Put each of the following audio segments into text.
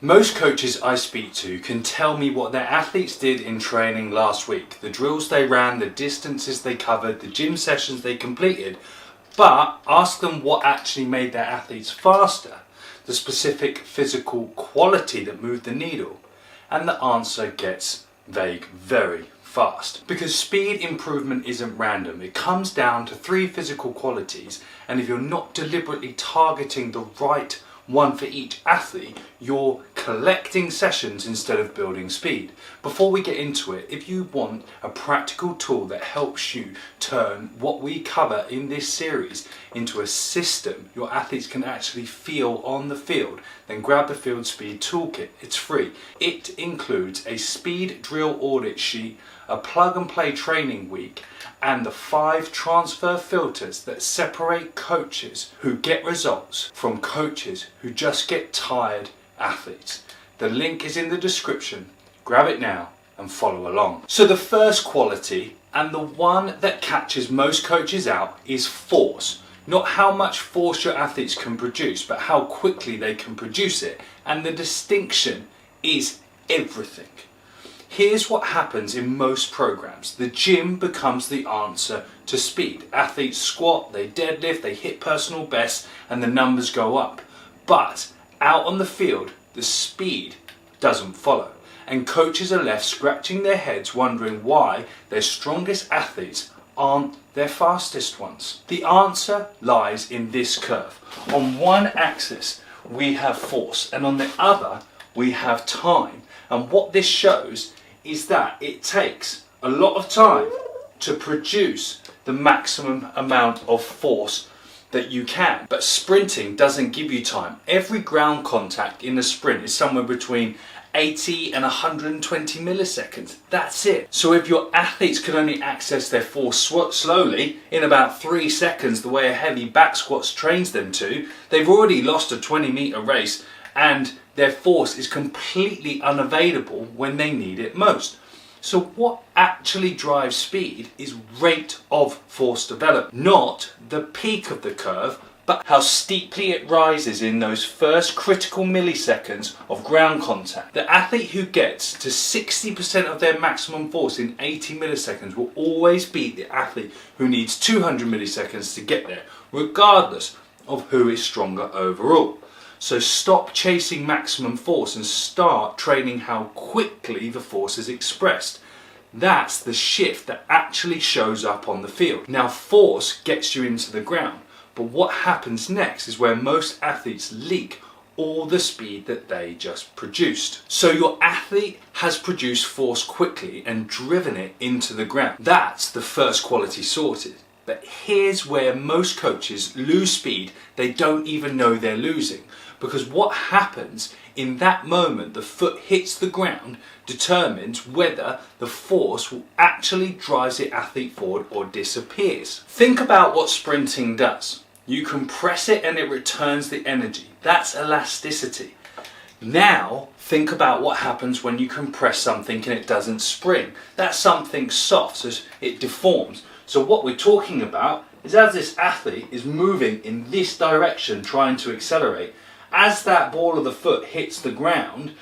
Most coaches I speak to can tell me what their athletes did in training last week, the drills they ran, the distances they covered, the gym sessions they completed, but ask them what actually made their athletes faster, the specific physical quality that moved the needle, and the answer gets vague very fast. Because speed improvement isn't random, it comes down to 3 physical qualities, and if you're not deliberately targeting the right one for each athlete, you're collecting sessions instead of building speed. Before we get into it, if you want a practical tool that helps you turn what we cover in this series into a system your athletes can actually feel on the field, then grab the Field Speed Toolkit. It's free. It includes a speed drill audit sheet, a plug and play training week, and the 5 transfer filters that separate coaches who get results from coaches who just get tired athletes. The link is in the description. Grab it now and follow along. So the first quality, and the one that catches most coaches out, is force. Not how much force your athletes can produce, but how quickly they can produce it. And the distinction is everything. Here's what happens in most programs. The gym becomes the answer to speed. Athletes squat, they deadlift, they hit personal bests, and the numbers go up. But out on the field, the speed doesn't follow. And coaches are left scratching their heads wondering why their strongest athletes aren't their fastest ones. The answer lies in this curve. On one axis, we have force, and on the other, we have time. And what this shows is that it takes a lot of time to produce the maximum amount of force that you can. But sprinting doesn't give you time. Every ground contact in a sprint is somewhere between 80 and 120 milliseconds. That's it. So if your athletes can only access their force slowly in about 3 seconds, the way a heavy back squat trains them to, they've already lost a 20-meter race, and their force is completely unavailable when they need it most. So what actually drives speed is rate of force development, not the peak of the curve, but how steeply it rises in those first critical milliseconds of ground contact. The athlete who gets to 60% of their maximum force in 80 milliseconds will always beat the athlete who needs 200 milliseconds to get there, regardless of who is stronger overall. So stop chasing maximum force and start training how quickly the force is expressed. That's the shift that actually shows up on the field. Now, force gets you into the ground, but what happens next is where most athletes leak all the speed that they just produced. So your athlete has produced force quickly and driven it into the ground. That's the first quality sorted. But here's where most coaches lose speed they don't even know they're losing. Because what happens in that moment the foot hits the ground determines whether the force will actually drive the athlete forward or disappears. Think about what sprinting does. You compress it and it returns the energy. That's elasticity. Now think about what happens when you compress something and it doesn't spring. That's something soft, so it deforms. So what we're talking about is as this athlete is moving in this direction trying to accelerate, as that ball of the foot hits the ground,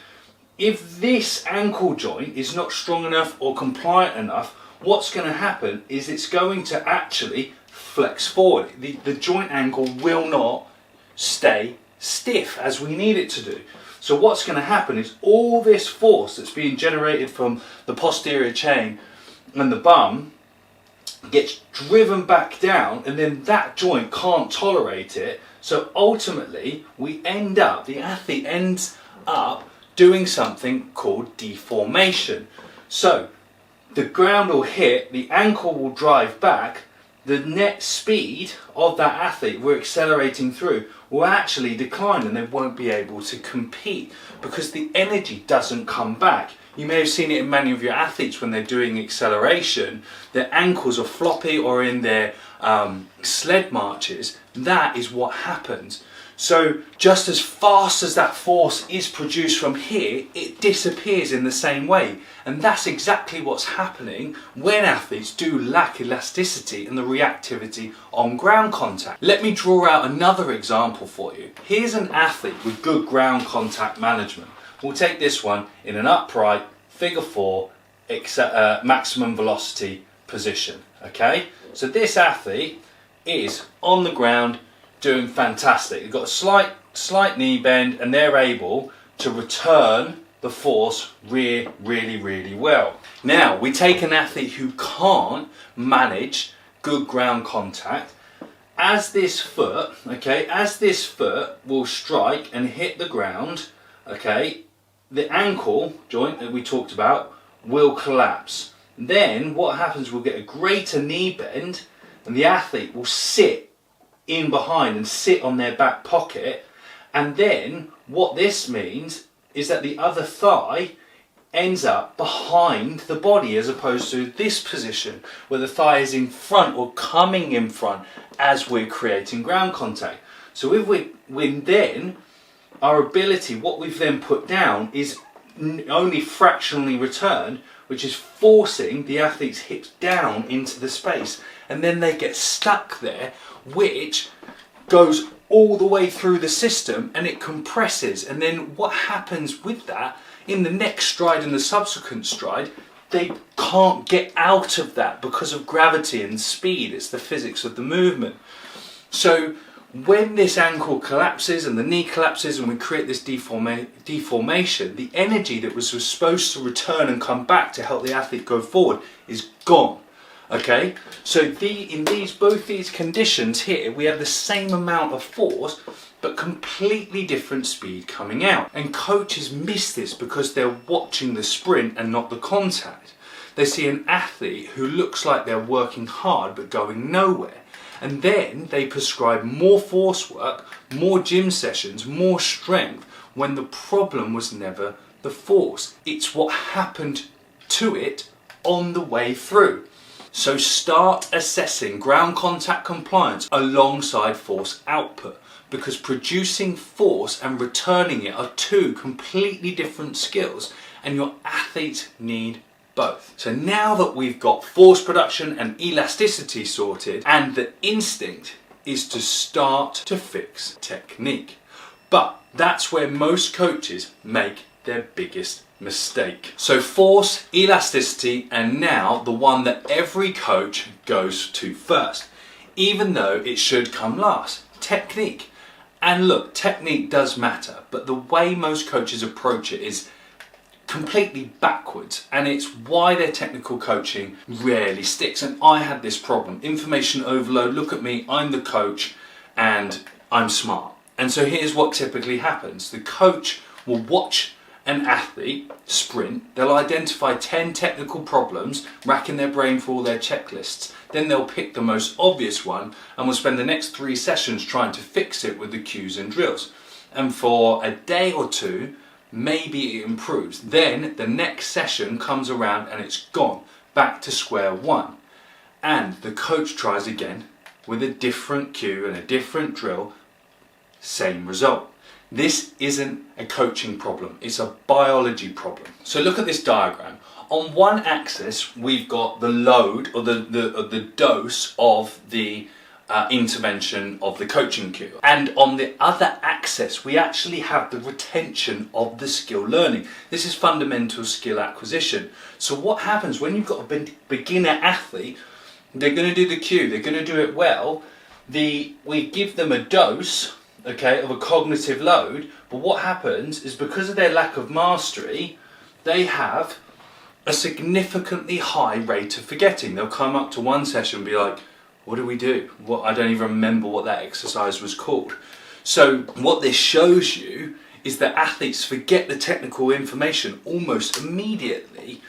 if this ankle joint is not strong enough or compliant enough, what's going to happen is it's going to actually flex forward. The joint angle will not stay stiff as we need it to do. So what's going to happen is all this force that's being generated from the posterior chain and the bum gets driven back down, and then that joint can't tolerate it. So ultimately the athlete ends up doing something called deformation. So the ground will hit, the ankle will drive back, the net speed of that athlete we're accelerating through will actually decline, and they won't be able to compete because the energy doesn't come back. You may have seen it in many of your athletes when they're doing acceleration, their ankles are floppy, or in their sled marches. That is what happens. So just as fast as that force is produced from here, it disappears in the same way. And that's exactly what's happening when athletes do lack elasticity and the reactivity on ground contact. Let me draw out another example for you. Here's an athlete with good ground contact management, We'll take this one in an upright, figure 4, maximum velocity position. Okay, so this athlete is on the ground doing fantastic. They've got a slight knee bend and they're able to return the force really well. Now we take an athlete who can't manage good ground contact. As this foot will strike and hit the ground, okay, the ankle joint that we talked about will collapse. Then what happens, we'll get a greater knee bend and the athlete will sit in behind and sit on their back pocket, and then what this means is that the other thigh ends up behind the body as opposed to this position where the thigh is in front or coming in front as we're creating ground contact. So if we then, our ability, what we've then put down is only fractionally returned, which is forcing the athlete's hips down into the space, and then they get stuck there, which goes all the way through the system and it compresses. And then what happens with that, in the next stride and the subsequent stride, they can't get out of that because of gravity and speed. It's the physics of the movement. So when this ankle collapses and the knee collapses and we create this deformation, the energy that was supposed to return and come back to help the athlete go forward is gone. Okay, so in both these conditions here, we have the same amount of force, but completely different speed coming out. And coaches miss this because they're watching the sprint and not the contact. They see an athlete who looks like they're working hard but going nowhere. And then they prescribe more force work, more gym sessions, more strength, when the problem was never the force. It's what happened to it on the way through. So start assessing ground contact compliance alongside force output, because producing force and returning it are two completely different skills, and your athletes need both. So now that we've got force production and elasticity sorted, and the instinct is to start to fix technique. But that's where most coaches make their biggest mistake. So force, elasticity, and now the one that every coach goes to first, even though it should come last, technique. And look, technique does matter, but the way most coaches approach it is completely backwards, and it's why their technical coaching rarely sticks. And I had this problem, information overload. Look at me, I'm the coach and I'm smart. And so here's what typically happens. The coach will watch an athlete sprint, they'll identify 10 technical problems, racking their brain for all their checklists. Then they'll pick the most obvious one and will spend the next 3 sessions trying to fix it with the cues and drills. And for a day or two, maybe it improves. Then the next session comes around and it's gone, back to square one. And the coach tries again with a different cue and a different drill, same result. This isn't a coaching problem, it's a biology problem. So look at this diagram. On one axis, we've got the load or the dose of the intervention of the coaching cue. And on the other axis, we actually have the retention of the skill learning. This is fundamental skill acquisition. So what happens when you've got a beginner athlete, they're going to do the cue, they're going to do it well. We give them a dose, okay, of a cognitive load, but what happens is because of their lack of mastery, they have a significantly high rate of forgetting. They'll come up to one session and be like, what do we do? I don't even remember what that exercise was called. So what this shows you is that athletes forget the technical information almost immediately,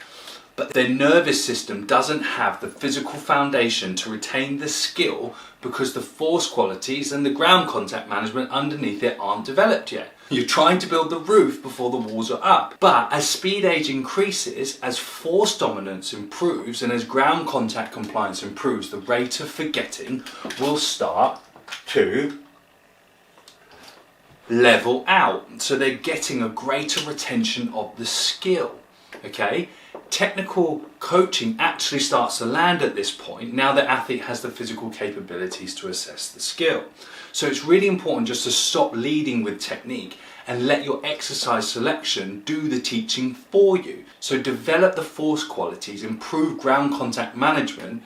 but their nervous system doesn't have the physical foundation to retain the skill because the force qualities and the ground contact management underneath it aren't developed yet. You're trying to build the roof before the walls are up. But as speed age increases, as force dominance improves, and as ground contact compliance improves, the rate of forgetting will start to level out. So they're getting a greater retention of the skill. Okay? Technical coaching actually starts to land at this point now the athlete has the physical capabilities to assess the skill. So it's really important just to stop leading with technique and let your exercise selection do the teaching for you. So develop the force qualities, improve ground contact management,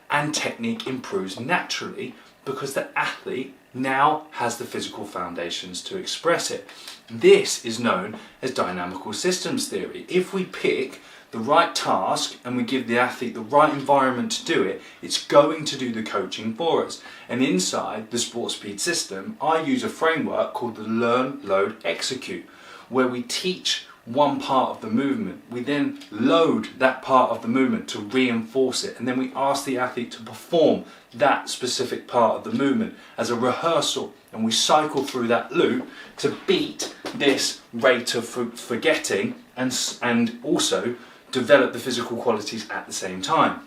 and technique improves naturally because the athlete now has the physical foundations to express it. This is known as dynamical systems theory. If we pick the right task and we give the athlete the right environment to do it, it's going to do the coaching for us. And inside the Sport Speed system, I use a framework called the Learn, Load, Execute, where we teach one part of the movement. We then load that part of the movement to reinforce it, and then we ask the athlete to perform that specific part of the movement as a rehearsal, and we cycle through that loop to beat this rate of forgetting and also develop the physical qualities at the same time.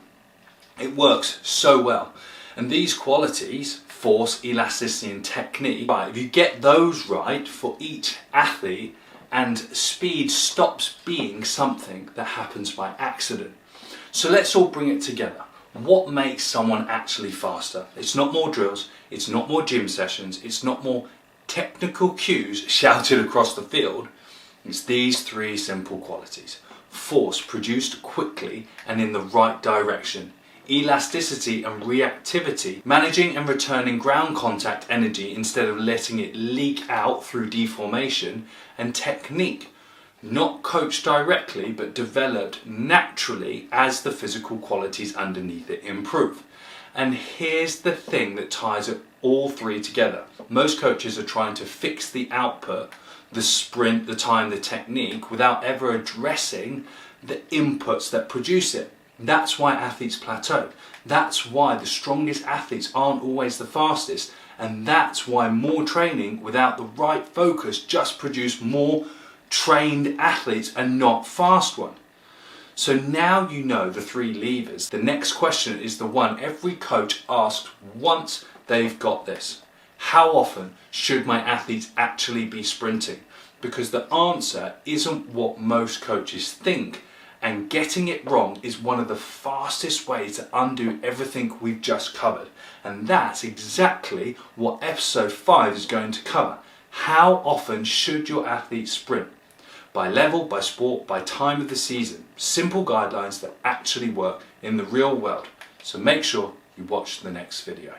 It works so well. And these qualities, force, elasticity and technique, if you get those right for each athlete, and speed stops being something that happens by accident. So let's all bring it together. What makes someone actually faster? It's not more drills, it's not more gym sessions, it's not more technical cues shouted across the field. It's these three simple qualities. Force produced quickly and in the right direction. Elasticity and reactivity, managing and returning ground contact energy instead of letting it leak out through deformation. And technique, not coached directly but developed naturally as the physical qualities underneath it improve. And here's the thing that ties it all three together. Most coaches are trying to fix the output, the sprint, the time, the technique, without ever addressing the inputs that produce it. That's why athletes plateau. That's why the strongest athletes aren't always the fastest. And that's why more training without the right focus just produce more trained athletes and not fast ones. So now you know the three levers. The next question is the one every coach asks once they've got this. How often should my athletes actually be sprinting? Because the answer isn't what most coaches think. And getting it wrong is one of the fastest ways to undo everything we've just covered. And that's exactly what episode 5 is going to cover. How often should your athlete sprint? By level, by sport, by time of the season. Simple guidelines that actually work in the real world. So make sure you watch the next video.